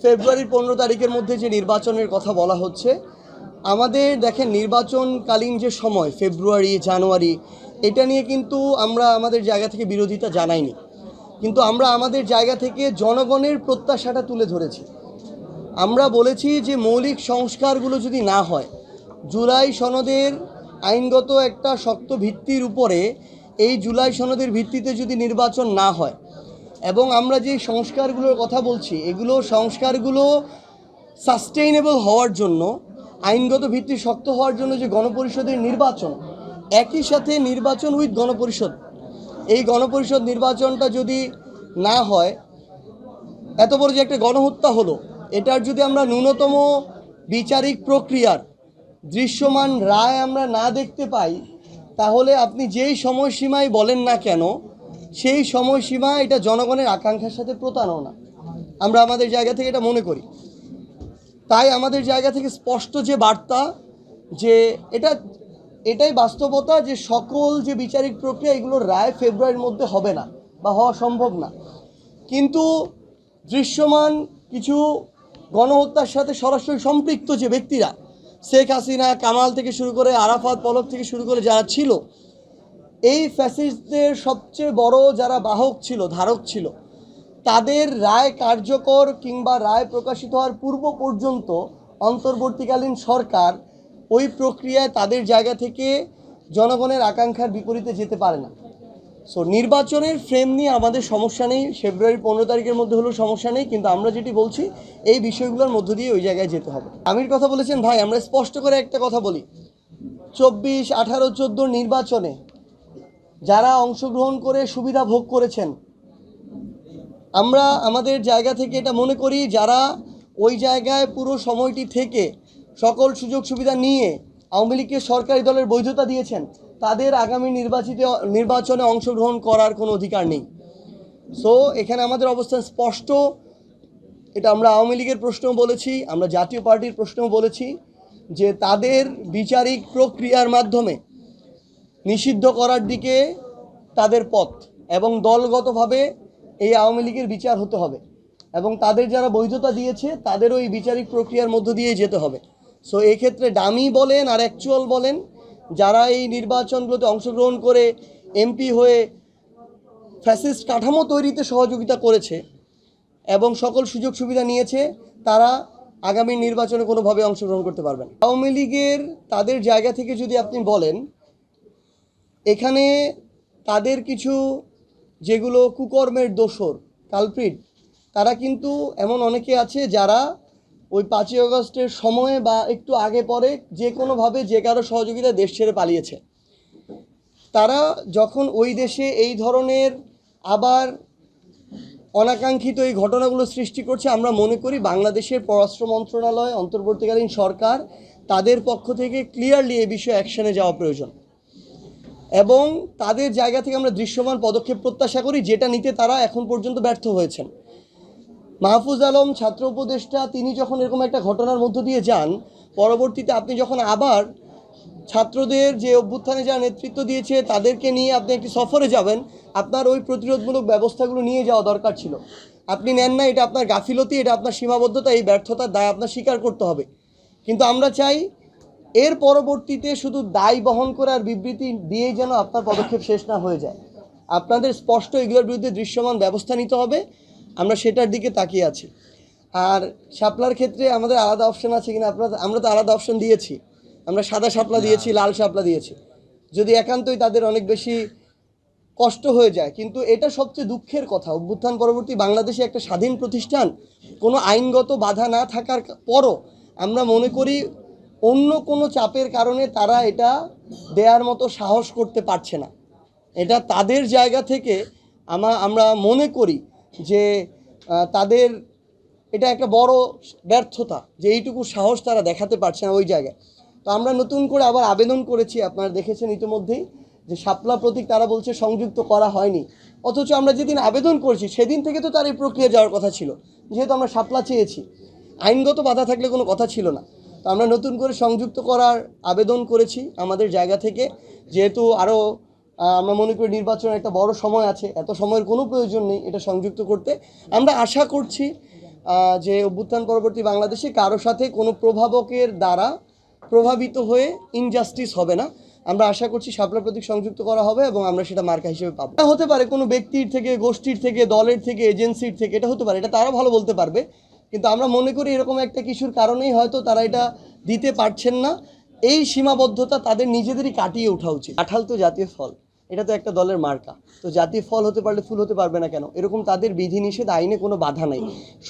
ফেব্রুয়ারির 15 তারিখের মধ্যে যে নির্বাচনের কথা বলা হচ্ছে, আমাদের দেখেন নির্বাচনকালীন যে সময় ফেব্রুয়ারি জানুয়ারি এটা নিয়ে কিন্তু আমরা আমাদের জায়গা থেকে বিরোধিতা জানাইনি, কিন্তু আমরা আমাদের জায়গা থেকে জনগণের প্রত্যাশাটা তুলে ধরেছি। আমরা বলেছি যে মৌলিক সংস্কারগুলো যদি না হয়, জুলাই সনদের আইনগত একটা শক্ত ভিত্তির উপরে এই জুলাই সনদের ভিত্তিতে যদি নির্বাচন না হয়, এবং আমরা যে সংস্কারগুলোর কথা বলছি এগুলো সংস্কারগুলো সাস্টেইনেবল হওয়ার জন্য, আইনগত ভিত্তি শক্ত হওয়ার জন্য যে গণপরিষদের নির্বাচন, একই সাথে নির্বাচন উইথ গণপরিষদ, এই গণপরিষদ নির্বাচনটা যদি না হয়, এত বড় যে একটা গণহত্যা হলো, এটার যদি আমরা ন্যূনতম বিচারিক প্রক্রিয়ার দৃশ্যমান রায় আমরা না দেখতে পাই, তাহলে আপনি যেই সময়সীমায় বলেন না কেন, সেই সময়সীমা এটা জনগণের আকাঙ্ক্ষার সাথে প্রতারণা, আমরা আমাদের জায়গা থেকে এটা মনে করি। তাই আমাদের জায়গা থেকে স্পষ্ট যে বার্তা, যে এটাই বাস্তবতা যে সকল যে বিচারিক প্রক্রিয়া এগুলোর রায় ফেব্রুয়ারির মধ্যে হবে না বা হওয়া সম্ভব না, কিন্তু দৃশ্যমান কিছু গণহত্যার সাথে সরাসরি সম্পৃক্ত যে ব্যক্তিরা, শেখ হাসিনা, কামাল থেকে শুরু করে আরাফাত, পলক থেকে শুরু করে যারা ছিল, এই ফ্যাসিস্টদের সবচেয়ে বড় যারা বাহক ছিল, ধারক ছিল, তাদের রায় কার্যকর কিংবা রায় প্রকাশিত হওয়ার পূর্ব পর্যন্ত অন্তর্বর্তীকালীন সরকার ওই প্রক্রিয়ায় তাদের জায়গা থেকে জনগণের আকাঙ্ক্ষার বিপরীতে যেতে পারে না। সো নির্বাচনের ফ্রেম নিয়ে আমাদের সমস্যা নেই, ফেব্রুয়ারি 15 তারিখের মধ্যে হলেও সমস্যা নেই, কিন্তু আমরা যেটি বলছি এই বিষয়গুলোর মধ্য দিয়ে ওই জায়গায় যেতে হবে। আমির কথা বলেছেন ভাই, আমরা স্পষ্ট করে একটা কথা বলি, 24, 18, 14 নির্বাচনে যারা অংশগ্রহণ করে সুবিধা ভোগ করেছেন, আমরা আমাদের জায়গা থেকে এটা মনে করি, যারা ওই জায়গায় পুরো সময়টি থেকে সকল সুযোগ সুবিধা নিয়ে আওয়ামী লীগকে সরকারি দলের বৈধতা দিয়েছেন, তাদের আগামী নির্বাচনে অংশগ্রহণ করার কোনো অধিকার নেই। সো এখানে আমাদের অবস্থান স্পষ্ট। এটা আমরা আওয়ামী লীগের প্রশ্নও বলেছি, আমরা জাতীয় পার্টির প্রশ্নও বলেছি, যে তাদের বিচারিক প্রক্রিয়ার মাধ্যমে নিষিদ্ধ করার দিকে তাদের পথ, এবং দলগতভাবে এই আওয়ামী লীগের বিচার হতে হবে, এবং তাদের যারা বৈধতা দিয়েছে তাদের ওই বিচারিক প্রক্রিয়ার মধ্য দিয়েই যেতে হবে। সো এক্ষেত্রে ডামি বলেন আর অ্যাকচুয়াল বলেন, যারা এই নির্বাচনগুলোতে অংশগ্রহণ করে এমপি হয়ে ফ্যাসিস্ট কাঠামো তৈরিতে সহযোগিতা করেছে এবং সকল সুযোগ সুবিধা নিয়েছে, তারা আগামী নির্বাচনে কোনোভাবে অংশগ্রহণ করতে পারবেন। আওয়ামী লীগের তাদের জায়গা থেকে যদি আপনি বলেন, এখানে তাদের কিছু যেগুলো কুকর্মের দোসর, কালপ্রিট, তারা কিন্তু এমন অনেকে আছে যারা ওই 5ই আগস্টের সময়ে বা একটু আগে পরে যে কোনোভাবে যে কারো সহযোগিতা দেশ ছেড়ে পালিয়েছে। তারা যখন ওই দেশে এই ধরনের আবার অনাকাঙ্ক্ষিত এই ঘটনাগুলো সৃষ্টি করছে, আমরা মনে করি বাংলাদেশের পররাষ্ট্র মন্ত্রণালয়, অন্তর্বর্তীকালীন সরকার, তাদের পক্ষ থেকে ক্লিয়ারলি এই বিষয়ে অ্যাকশনে যাওয়া প্রয়োজন, এবং তাদের জায়গা থেকে আমরা দৃশ্যমান পদক্ষেপ প্রত্যাশা করি, যেটা নিতে তারা এখন পর্যন্ত ব্যর্থ হয়েছেন। মাহফুজ আলম ছাত্র উপদেষ্টা, তিনি যখন এরকম একটা ঘটনার মধ্য দিয়ে যান, পরবর্তীতে আপনি যখন আবার ছাত্রদের যে অভ্যুত্থানে যারা নেতৃত্ব দিয়েছে তাদেরকে নিয়ে আপনি একটি সফরে যাবেন, আপনার ওই প্রতিরোধমূলক ব্যবস্থাগুলো নিয়ে যাওয়া দরকার ছিল, আপনি নেন না। এটা আপনার গাফিলতি, এটা আপনার সীমাবদ্ধতা, এই ব্যর্থতার দায় আপনার স্বীকার করতে হবে। কিন্তু আমরা চাই এর পরবর্তীতে শুধু দায় বহন করে আর বিবৃতি দিয়েই যেন আপনার পদক্ষেপ শেষ না হয়ে যায়। আপনাদের স্পষ্ট এগুলোর বিরুদ্ধে দৃশ্যমান ব্যবস্থা নিতে হবে, আমরা সেটার দিকে তাকিয়ে আছি। আর শাপলার ক্ষেত্রে আমাদের আলাদা অপশন আছে কিনা, আমরা তো আলাদা অপশন দিয়েছি, আমরা সাদা শাপলা দিয়েছি, লাল শাপলা দিয়েছি, যদি একান্তই তাদের অনেক বেশি কষ্ট হয়ে যায়। কিন্তু এটা সবচেয়ে দুঃখের কথা, অভ্যুত্থান পরবর্তী বাংলাদেশে একটা স্বাধীন প্রতিষ্ঠান, কোনো আইনগত বাধা না থাকার পরও আমরা মনে করি অন্য কোনো চাপের কারণে তারা এটা দেওয়ার মতো সাহস করতে পারছে না। এটা তাদের জায়গা থেকে আমরা মনে করি যে তাদের এটা একটা বড় ব্যর্থতা, যে এইটুকু সাহস তারা দেখাতে পারছে না ওই জায়গায়। তো আমরা নতুন করে আবার আবেদন করেছি, আপনারা দেখেছেন ইতিমধ্যেই, যে শাপলা প্রতীক তারা বলছে সংযুক্ত করা হয়নি, অথচ আমরা যেদিন আবেদন করেছি সেদিন থেকে তো তার এই প্রক্রিয়া যাওয়ার কথা ছিল, যেহেতু আমরা শাপলা চেয়েছি, আইনগত বাধা থাকলে কোনো কথা ছিল না। তো আমরা নতুন করে সংযুক্ত করার আবেদন করেছি আমাদের জায়গা থেকে, যেহেতু আরও আমরা মনে করি নির্বাচনের একটা বড় সময় আছে, এত সময়ের কোনো প্রয়োজন নেই এটা সংযুক্ত করতে। আমরা আশা করছি যে অভ্যুত্থান পরবর্তী বাংলাদেশে কারো সাথে কোনো প্রভাবকের দ্বারা প্রভাবিত হয়ে ইনজাস্টিস হবে না। আমরা আশা করছি শাপলা প্রতীক সংযুক্ত করা হবে এবং আমরা সেটা মার্কা হিসেবে পাবো। এটা হতে পারে কোনো ব্যক্তির থেকে, গোষ্ঠীর থেকে, দলের থেকে, এজেন্সির থেকে, এটা হতে পারে, এটা তারা ভালো বলতে পারবে। কিন্তু আমরা মনে করি এরকম একটা কিছুর কারণেই হয়তো তারা এটা দিতে পারছেন না। এই সীমাবদ্ধতা তাদের নিজেদেরই কাটিয়ে ওঠা উচিত। কাঁঠাল তো জাতীয় ফল, এটা তো একটা দলের মার্কা, তো জাতীয় ফল হতে পারলে ফুল হতে পারবে না কেন? এরকম তাদের বিধিনিষেধ, আইনে কোনো বাধা নেই।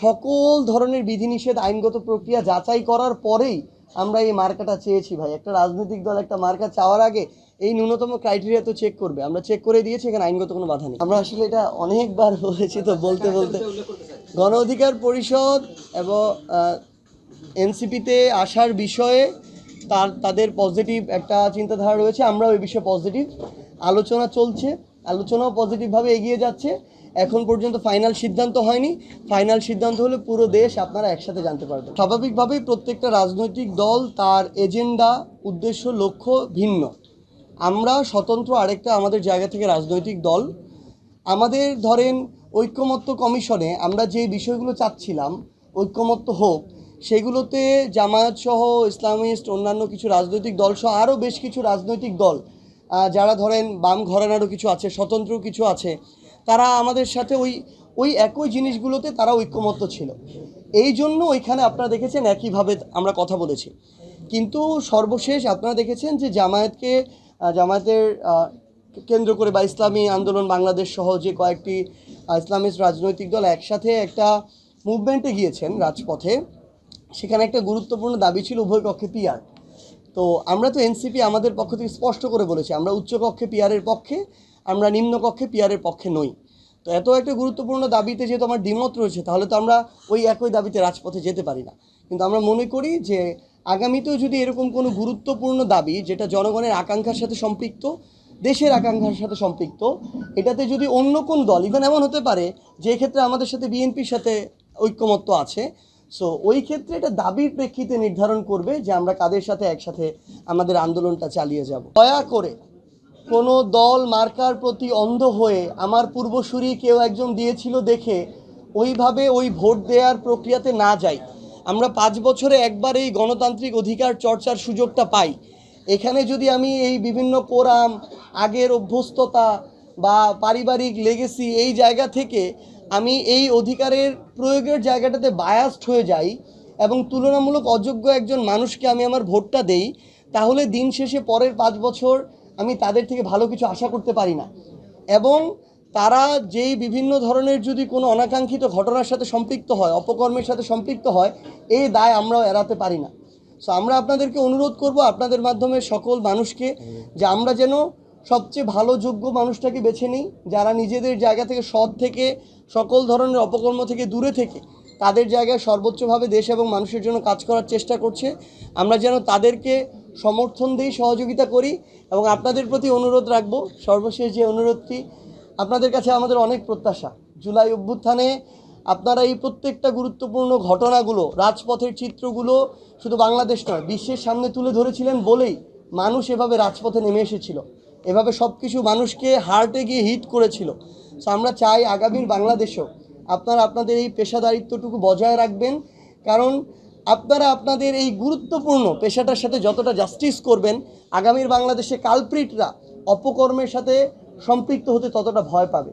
সকল ধরনের বিধিনিষেধ আইনগত প্রক্রিয়া যাচাই করার পরেই আমরা এই মার্কাটা চেয়েছি ভাই। একটা রাজনৈতিক দল একটা মার্কা চাওয়ার আগে এই ন্যূনতম ক্রাইটেরিয়া তো চেক করবে। আমরা চেক করে দিয়েছি, এখানে আইনগত কোনো বাধা নেই। আমরা আসলে এটা অনেকবার বলেছি, তো বলতে বলতে গণ অধিকার পরিষদ এবং এনসিপিতে আসার বিষয়ে তাদের পজিটিভ একটা চিন্তাধারা রয়েছে। আমরাও এই বিষয়ে পজিটিভ, আলোচনা চলছে, আলোচনাও পজিটিভভাবে এগিয়ে যাচ্ছে। এখন পর্যন্ত ফাইনাল সিদ্ধান্ত হয়নি। ফাইনাল সিদ্ধান্ত হলে পুরো দেশ আপনারা একসাথে জানতে পারবেন। স্বাভাবিকভাবেই প্রত্যেকটা রাজনৈতিক দল তার এজেন্ডা, উদ্দেশ্য, লক্ষ্য ভিন্ন। আমরা স্বতন্ত্র আরেকটা আমাদের জায়গা থেকে রাজনৈতিক দল। আমাদের ধরেন ঐক্যমত্য কমিশনে আমরা যে বিষয়গুলো চাচ্ছিলাম ঐক্যমত্য হোক, সেগুলোতে জামায়াত সহ, ইসলামিস্ট, অন্যান্য কিছু রাজনৈতিক দল সহ আরও বেশ কিছু রাজনৈতিক দল যারা ধরেন বাম ঘরানারও কিছু আছে, স্বতন্ত্র কিছু আছে, তারা আমাদের সাথে ওই একই জিনিসগুলোতে তারা ঐক্যমত্য ছিল। এই জন্য ওইখানে আপনারা দেখেছেন একইভাবে আমরা কথা বলেছি। কিন্তু সর্বশেষ আপনারা দেখেছেন যে জামায়াতের কেন্দ্র করে বা ইসলামী আন্দোলন বাংলাদেশ সহ যে কয়েকটি ইসলামিস্ট রাজনৈতিক দল একসাথে একটা মুভমেন্টে গিয়েছেন রাজপথে। সেখানে একটা গুরুত্বপূর্ণ দাবি ছিল উভয় কক্ষে পিআর। তো আমরা তো এনসিপি আমাদের পক্ষ থেকে স্পষ্ট করে বলেছি আমরা উচ্চকক্ষে পিআরের পক্ষে, আমরা নিম্নকক্ষে পিআরের পক্ষে নই। তো এত একটা গুরুত্বপূর্ণ দাবিতে যেহেতু আমার দ্বিমত রয়েছে, তাহলে তো আমরা ওই একই দাবিতে রাজপথে যেতে পারি না। কিন্তু আমরা মনে করি যে আগামীতেও যদি এরকম কোনো গুরুত্বপূর্ণ দাবি যেটা জনগণের আকাঙ্ক্ষার সাথে সম্পৃক্ত, দেশের আকাঙ্ক্ষার সাথে সম্পৃক্ত, এটাতে যদি অন্য কোন দল, ইভেন এমন হতে পারে যে ক্ষেত্রে আমাদের সাথে বিএনপির সাথে ঐক্যমত্য আছে, সো ওই ক্ষেত্রে এটা দাবির প্রেক্ষিতে নির্ধারণ করবে যে আমরা কাদের সাথে একসাথে আমাদের আন্দোলনটা চালিয়ে যাব। দয়া করে কোনো দল মার্কার প্রতি অন্ধ হয়ে আমার পূর্বসূরি কেউ একজন দিয়েছিল দেখে ওইভাবে ওই ভোট দেওয়ার প্রক্রিয়াতে না যাই। আমরা 5 বছরে একবার এই গণতান্ত্রিক অধিকার চর্চার সুযোগটা পাই। এখানে যদি আমি এই বিভিন্ন কোরাম, আগের অভ্যস্ততা বা পারিবারিক লেগেসি, এই জায়গা থেকে আমি এই অধিকারের প্রয়োগের জায়গাটাতে বায়াসড হয়ে যাই এবং তুলনামূলক অযোগ্য একজন মানুষকে আমি আমার ভোটটা দেই, তাহলে দিন শেষে পরের 5 বছর আমি তাদের থেকে ভালো কিছু আশা করতে পারি না। এবং তারা যেই বিভিন্ন ধরনের যদি কোনো অনাকাঙ্ক্ষিত ঘটনার সাথে সম্পৃক্ত হয়, অপকর্মের সাথে সম্পৃক্ত হয়, এই দায় আমরাও এড়াতে পারি না। সো আমরা আপনাদেরকে অনুরোধ করব, আপনাদের মাধ্যমে সকল মানুষকে, যে আমরা যেন সবচেয়ে ভালো যোগ্য মানুষটাকে বেছে নিই, যারা নিজেদের জায়গা থেকে সৎ থেকে সকল ধরনের অপকর্ম থেকে দূরে থেকে তাদের জায়গায় সর্বোচ্চভাবে দেশ এবং মানুষের জন্য কাজ করার চেষ্টা করছে। আমরা যেন তাদেরকে সমর্থন দিই, সহযোগিতা করি। এবং আপনাদের প্রতি অনুরোধ রাখব, সর্বশেষ যে অনুরোধটি, আপনাদের কাছে আমাদের অনেক প্রত্যাশা। জুলাই অভ্যুত্থানে আপনারা এই প্রত্যেকটা গুরুত্বপূর্ণ ঘটনাগুলো, রাজপথের চিত্রগুলো শুধু বাংলাদেশ নয় বিশ্বের সামনে তুলে ধরেছিলেন বলেই মানুষ এভাবে রাজপথে নেমে এসেছিল, এভাবে সব কিছু মানুষকে হার্টে গিয়ে হিট করেছিল। সো আমরা চাই আগামীর বাংলাদেশেও আপনারা আপনাদের এই পেশাদারিত্বটুকু বজায় রাখবেন, কারণ আপনারা আপনাদের এই গুরুত্বপূর্ণ পেশাটার সাথে যতটা জাস্টিস করবেন, আগামীর বাংলাদেশে কালপ্রিটরা অপকর্মের সাথে সম্পৃক্ত হতে ততটা ভয় পাবে।